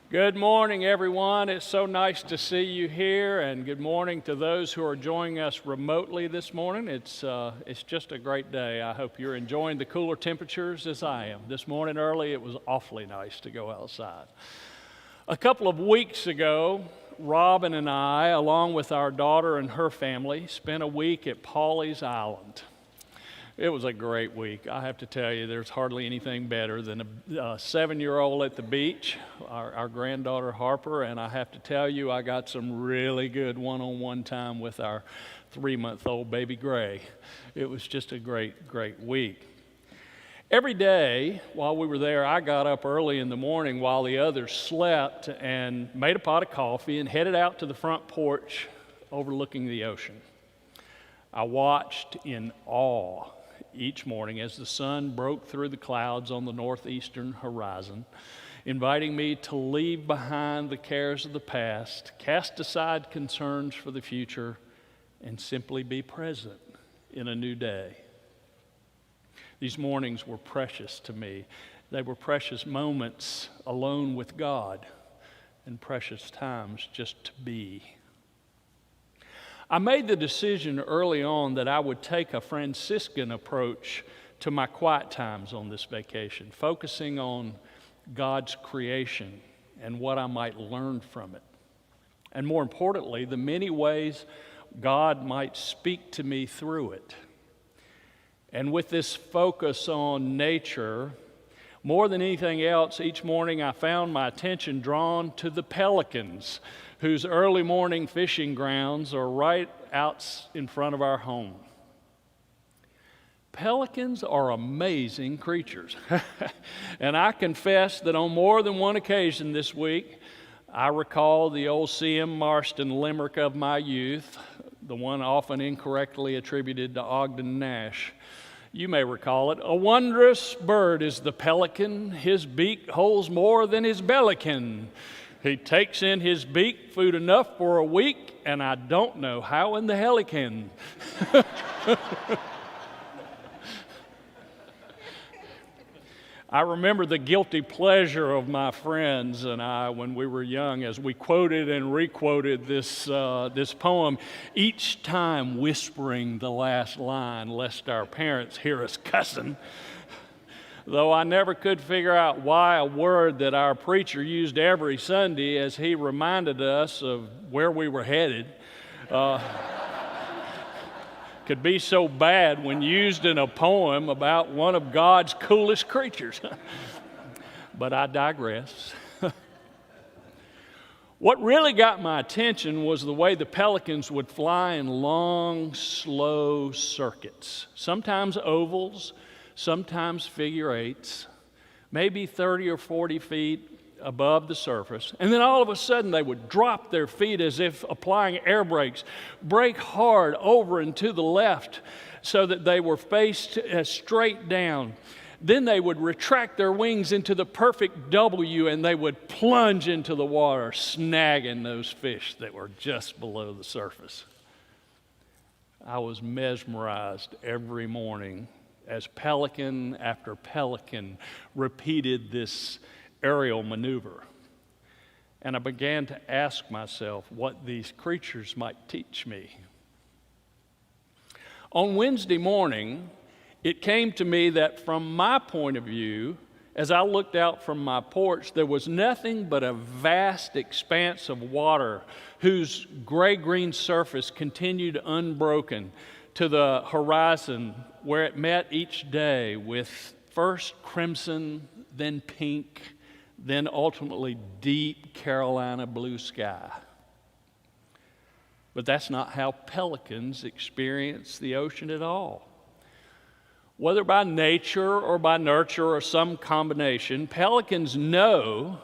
Good morning, everyone. It's so nice to see you here, and good morning to those who are joining us remotely this morning. It's just a great day. I hope you're enjoying the cooler temperatures as I am. This morning early, it was awfully nice to go outside. A couple of weeks ago, Robin and I, along with our daughter and her family, spent a week at Pawleys Island. It was a great week. I have to tell you, there's hardly anything better than a 7-year-old at the beach, our granddaughter Harper, and I have to tell you, I got some really good one-on-one time with our 3-month-old baby Gray. It was just a great, great week. Every day while we were there, I got up early in the morning while the others slept and made a pot of coffee and headed out to the front porch overlooking the ocean. I watched in awe each morning as the sun broke through the clouds on the northeastern horizon, inviting me to leave behind the cares of the past, cast aside concerns for the future, and simply be present in a new day. These mornings were precious to me. They were precious moments alone with God and precious times just to be. I made the decision early on that I would take a Franciscan approach to my quiet times on this vacation, focusing on God's creation and what I might learn from it. And more importantly, the many ways God might speak to me through it. And with this focus on nature, more than anything else, each morning I found my attention drawn to the pelicans, whose early morning fishing grounds are right out in front of our home. Pelicans are amazing creatures. And I confess that on more than one occasion this week, I recall the old C.M. Marston limerick of my youth, the one often incorrectly attributed to Ogden Nash. You may recall it. A wondrous bird is the pelican. His beak holds more than his bellycan. He takes in his beak food enough for a week, and I don't know how in the hell he can. I remember the guilty pleasure of my friends and I when we were young as we quoted and requoted this poem, each time whispering the last line lest our parents hear us cussing. Though I never could figure out why a word that our preacher used every Sunday as he reminded us of where we were headed could be so bad when used in a poem about one of God's coolest creatures. But I digress. What really got my attention was the way the pelicans would fly in long, slow circuits, sometimes ovals, sometimes figure eights, maybe 30 or 40 feet above the surface. And then all of a sudden they would drop their feet as if applying air brakes, brake hard over and to the left so that they were faced straight down. Then they would retract their wings into the perfect W and they would plunge into the water, snagging those fish that were just below the surface. I was mesmerized every morning as pelican after pelican repeated this aerial maneuver. And I began to ask myself what these creatures might teach me. On Wednesday morning, it came to me that from my point of view, as I looked out from my porch, there was nothing but a vast expanse of water whose gray-green surface continued unbroken to the horizon where it met each day with first crimson, then pink, then ultimately deep Carolina blue sky. But that's not how pelicans experience the ocean at all. Whether by nature or by nurture or some combination, pelicans know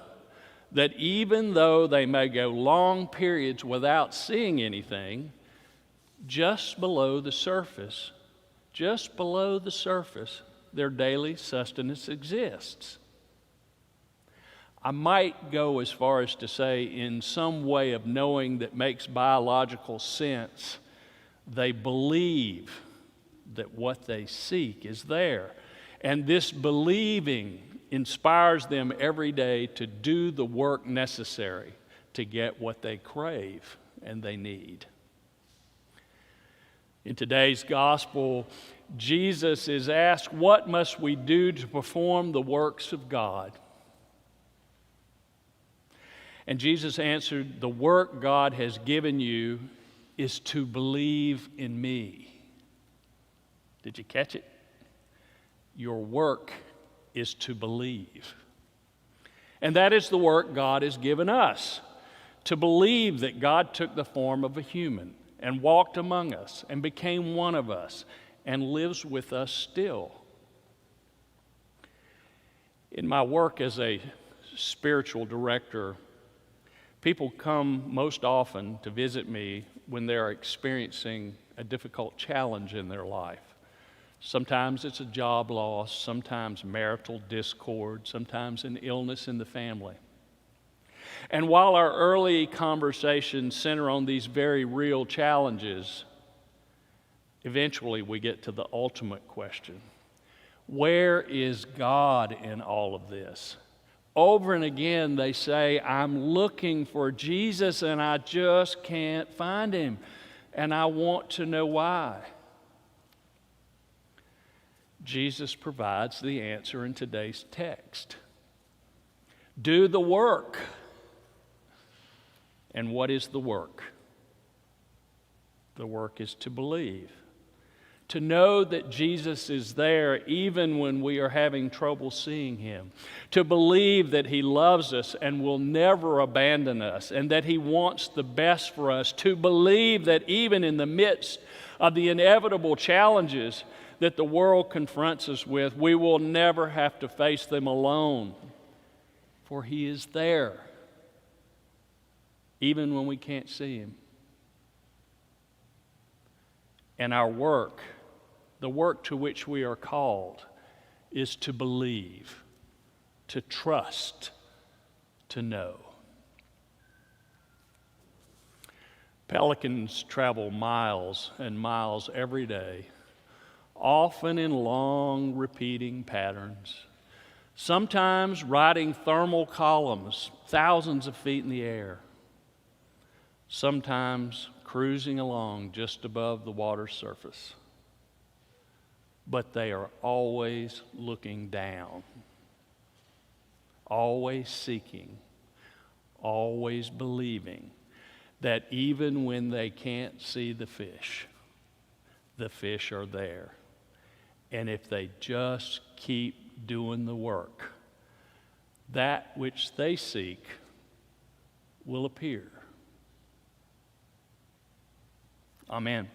that even though they may go long periods without seeing anything, just below the surface, their daily sustenance exists. I might go as far as to say, in some way of knowing that makes biological sense, they believe that what they seek is there. And this believing inspires them every day to do the work necessary to get what they crave and they need. In today's gospel, Jesus is asked, what must we do to perform the works of God? And Jesus answered, the work God has given you is to believe in me. Did you catch it? Your work is to believe. And that is the work God has given us, to believe that God took the form of a human and walked among us and became one of us and lives with us still. In my work as a spiritual director, people come most often to visit me when they're experiencing a difficult challenge in their life. Sometimes it's a job loss, sometimes marital discord, sometimes an illness in the family. And while our early conversations center on these very real challenges, eventually we get to the ultimate question. Where is God in all of this? Over and again they say, I'm looking for Jesus and I just can't find him, and I want to know why. Jesus provides the answer in today's text. Do the work. And what is the work? The work is to believe. To know that Jesus is there even when we are having trouble seeing him. To believe that he loves us and will never abandon us, and that he wants the best for us. To believe that even in the midst of the inevitable challenges that the world confronts us with, we will never have to face them alone, for he is there, even when we can't see him. And our work, the work to which we are called, is to believe, to trust, to know. Pelicans travel miles and miles every day, often in long repeating patterns, sometimes riding thermal columns thousands of feet in the air, sometimes cruising along just above the water's surface. But they are always looking down, always seeking, always believing that even when they can't see the fish are there. And if they just keep doing the work, that which they seek will appear. Amen.